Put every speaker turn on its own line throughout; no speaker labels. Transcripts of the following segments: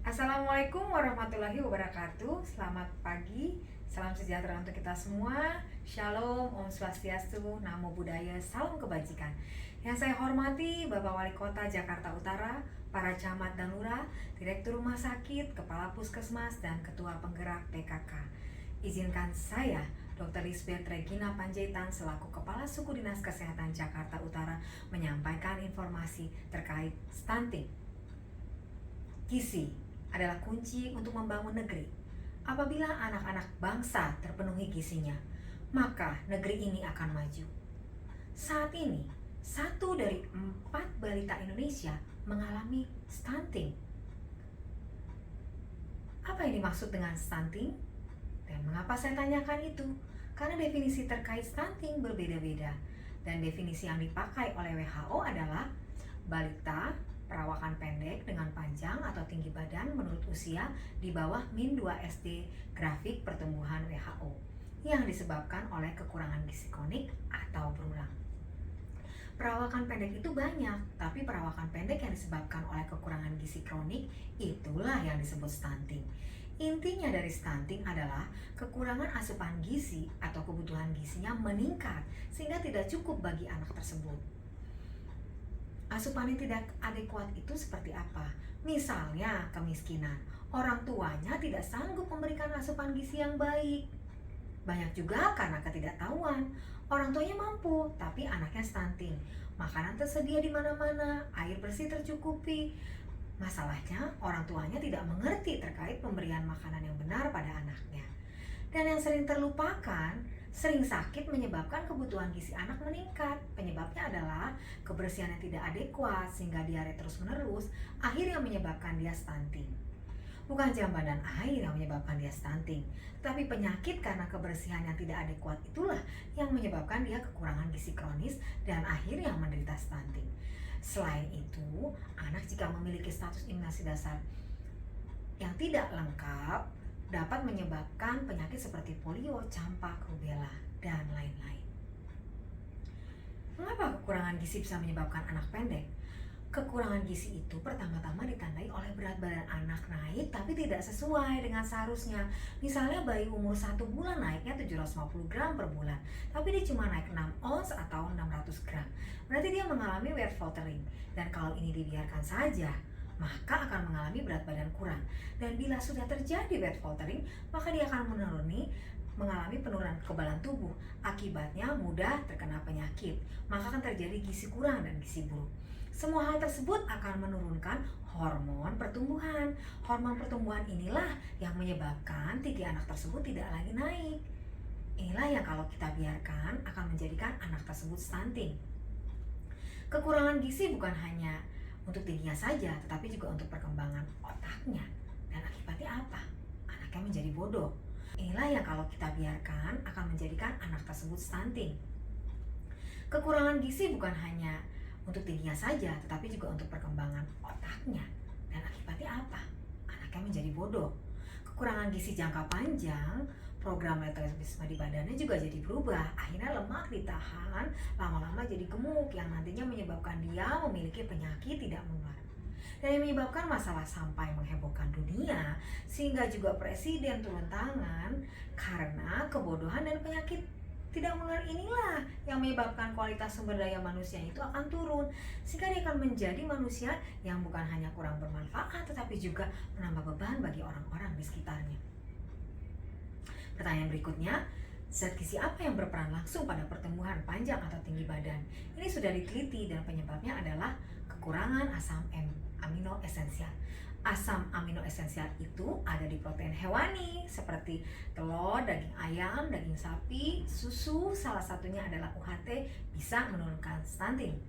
Assalamualaikum warahmatullahi wabarakatuh. Selamat pagi, salam sejahtera untuk kita semua. Shalom, Om Swastiastu, Namo Buddhaya, salam kebajikan. Yang saya hormati Bapak Wali Kota Jakarta Utara, para camat dan lurah, Direktur Rumah Sakit, Kepala Puskesmas, dan Ketua Penggerak PKK. Izinkan saya, Dr. Lisbeth Regina Panjaitan, selaku Kepala Suku Dinas Kesehatan Jakarta Utara, menyampaikan informasi terkait stunting. Gizi adalah kunci untuk membangun negeri. Apabila anak-anak bangsa terpenuhi gizinya, maka negeri ini akan maju. Saat ini, 1 dari 4 balita Indonesia mengalami stunting. Apa yang dimaksud dengan stunting? Dan mengapa saya tanyakan itu? Karena definisi terkait stunting berbeda-beda. Dan definisi yang dipakai oleh WHO adalah balita perawakan pendek dengan panjang atau tinggi badan menurut usia di bawah min 2 SD grafik pertumbuhan WHO yang disebabkan oleh kekurangan gizi kronik atau berulang. Perawakan pendek itu banyak, tapi perawakan pendek yang disebabkan oleh kekurangan gizi kronik itulah yang disebut stunting. Intinya dari stunting adalah kekurangan asupan gizi atau kebutuhan gizinya meningkat sehingga tidak cukup bagi anak tersebut. Asupan yang tidak adekuat itu seperti apa? Misalnya kemiskinan, orang tuanya tidak sanggup memberikan asupan gizi yang baik. Banyak juga karena ketidaktahuan, orang tuanya mampu tapi anaknya stunting. Makanan tersedia di mana-mana, air bersih tercukupi. Masalahnya orang tuanya tidak mengerti terkait pemberian makanan yang benar pada anaknya. Dan yang sering terlupakan, sering sakit menyebabkan kebutuhan gizi anak meningkat. Penyebabnya adalah kebersihan yang tidak adekuat sehingga diare terus-menerus, akhirnya menyebabkan dia stunting. Bukan jamban dan air yang menyebabkan dia stunting, tetapi penyakit karena kebersihan yang tidak adekuat itulah yang menyebabkan dia kekurangan gizi kronis dan akhirnya menderita stunting. Selain itu, anak jika memiliki status imunisasi dasar yang tidak lengkap dapat menyebabkan penyakit seperti polio, campak, rubella, dan lain-lain. Mengapa kekurangan gizi bisa menyebabkan anak pendek? Kekurangan gizi itu pertama-tama ditandai oleh berat badan anak naik tapi tidak sesuai dengan seharusnya. Misalnya bayi umur 1 bulan naiknya 750 gram per bulan, tapi dia cuma naik 6 ons atau 600 gram. Berarti dia mengalami weight faltering. Dan kalau ini dibiarkan saja, maka akan mengalami berat badan kurang. Dan bila sudah terjadi weight faltering, maka dia akan mengalami penurunan kekebalan tubuh. Akibatnya mudah terkena penyakit. Maka akan terjadi gizi kurang dan gizi buruk. Semua hal tersebut akan menurunkan hormon pertumbuhan. Hormon pertumbuhan inilah yang menyebabkan tinggi anak tersebut tidak lagi naik. Inilah yang kalau kita biarkan akan menjadikan anak tersebut stunting. Kekurangan gizi bukan hanya untuk tingginya saja, tetapi juga untuk perkembangan otaknya. Dan akibatnya apa? Anaknya menjadi bodoh. Inilah yang kalau kita biarkan akan menjadikan anak tersebut stunting. Kekurangan gizi bukan hanya untuk tingginya saja, tetapi juga untuk perkembangan otaknya. Dan akibatnya apa? Anaknya menjadi bodoh. Kekurangan gizi jangka panjang, program metabolisme di badannya juga jadi berubah. Akhirnya lemak ditahan, lama-lama jadi gemuk yang nantinya menyebabkan dia memiliki penyakit tidak menular. Dan yang menyebabkan masalah sampai menghebohkan dunia, sehingga juga presiden turun tangan karena kebodohan dan penyakit tidak menular inilah yang menyebabkan kualitas sumber daya manusia itu akan turun, sehingga dia akan menjadi manusia yang bukan hanya kurang bermanfaat tetapi juga menambah beban bagi orang-orang di sekitarnya. Pertanyaan berikutnya, zat gizi apa yang berperan langsung pada pertumbuhan panjang atau tinggi badan? Ini sudah diteliti dan penyebabnya adalah kekurangan asam amino esensial. Asam amino esensial itu ada di protein hewani seperti telur, daging ayam, daging sapi, susu. Salah satunya adalah UHT, bisa menurunkan stunting.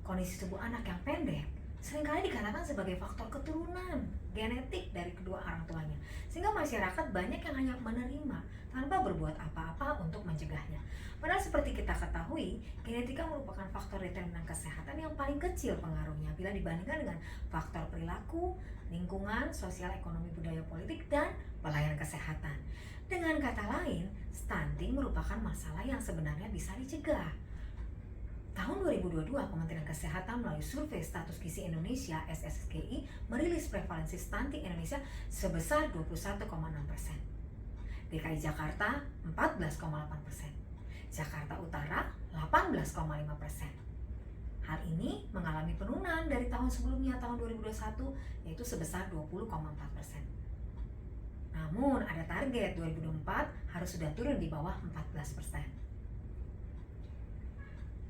Kondisi tubuh anak yang pendek seringkali dikatakan sebagai faktor keturunan genetik dari kedua orang tuanya, sehingga masyarakat banyak yang hanya menerima tanpa berbuat apa-apa untuk mencegahnya. Padahal seperti kita ketahui, genetika merupakan faktor determinan kesehatan yang paling kecil pengaruhnya bila dibandingkan dengan faktor perilaku, lingkungan, sosial, ekonomi, budaya, politik, dan pelayanan kesehatan. Dengan kata lain, stunting merupakan masalah yang sebenarnya bisa dicegah. Tahun 2022, Kementerian Kesehatan melalui Survei Status Gizi Indonesia (SSGI) merilis prevalensi stunting Indonesia sebesar 21,6%. DKI Jakarta 14,8%, Jakarta Utara 18,5%. Hal ini mengalami penurunan dari tahun sebelumnya, tahun 2021, yaitu sebesar 20,4%. Namun ada target 2024 harus sudah turun di bawah 14%.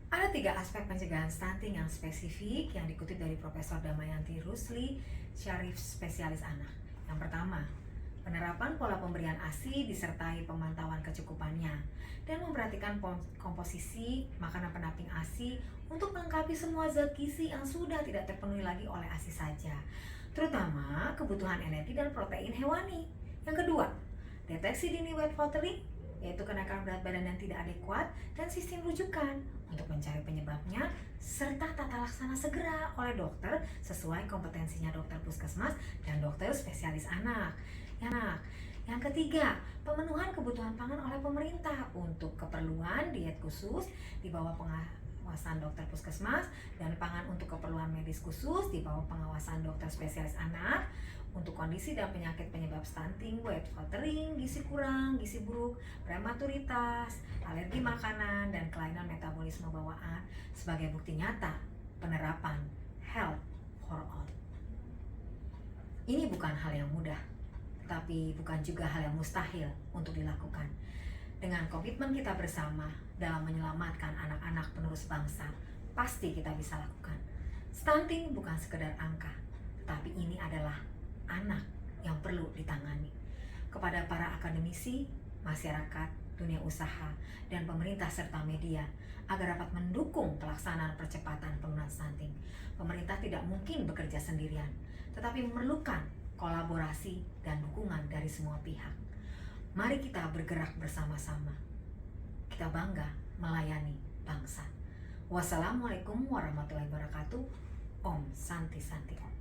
Ada 3 aspek pencegahan stunting yang spesifik yang dikutip dari Profesor Damayanti Rusli, Syarif spesialis anak. Yang pertama, penerapan pola pemberian ASI disertai pemantauan kecukupannya dan memperhatikan komposisi makanan pendamping ASI untuk melengkapi semua zat gizi yang sudah tidak terpenuhi lagi oleh ASI saja, terutama kebutuhan energi dan protein hewani. Yang kedua, deteksi dini weight faltering, yaitu kenaikan berat badan yang tidak adekuat, dan sistem rujukan untuk mencari penyebabnya, serta tata laksana segera oleh dokter sesuai kompetensinya dokter puskesmas dan dokter spesialis anak. Yang ketiga, pemenuhan kebutuhan pangan oleh pemerintah untuk keperluan diet khusus di bawah pengawasan dokter puskesmas dan pangan untuk keperluan medis khusus di bawah pengawasan dokter spesialis anak untuk kondisi dan penyakit penyebab stunting, weight faltering, gizi kurang, gizi buruk, prematuritas, alergi makanan, dan kelainan metabolisme bawaan sebagai bukti nyata penerapan health for all. Ini bukan hal yang mudah, tapi bukan juga hal yang mustahil untuk dilakukan. Dengan komitmen kita bersama dalam menyelamatkan anak-anak penerus bangsa, pasti kita bisa lakukan. Stunting bukan sekedar angka, tetapi ini adalah anak yang perlu ditangani. Kepada para akademisi, masyarakat, dunia usaha, dan pemerintah serta media agar dapat mendukung pelaksanaan percepatan penurunan stunting. Pemerintah tidak mungkin bekerja sendirian, tetapi memerlukan kolaborasi dan dukungan dari semua pihak. Mari kita bergerak bersama-sama. Kita bangga melayani bangsa. Wassalamualaikum warahmatullahi wabarakatuh. Om Santi Santi Om.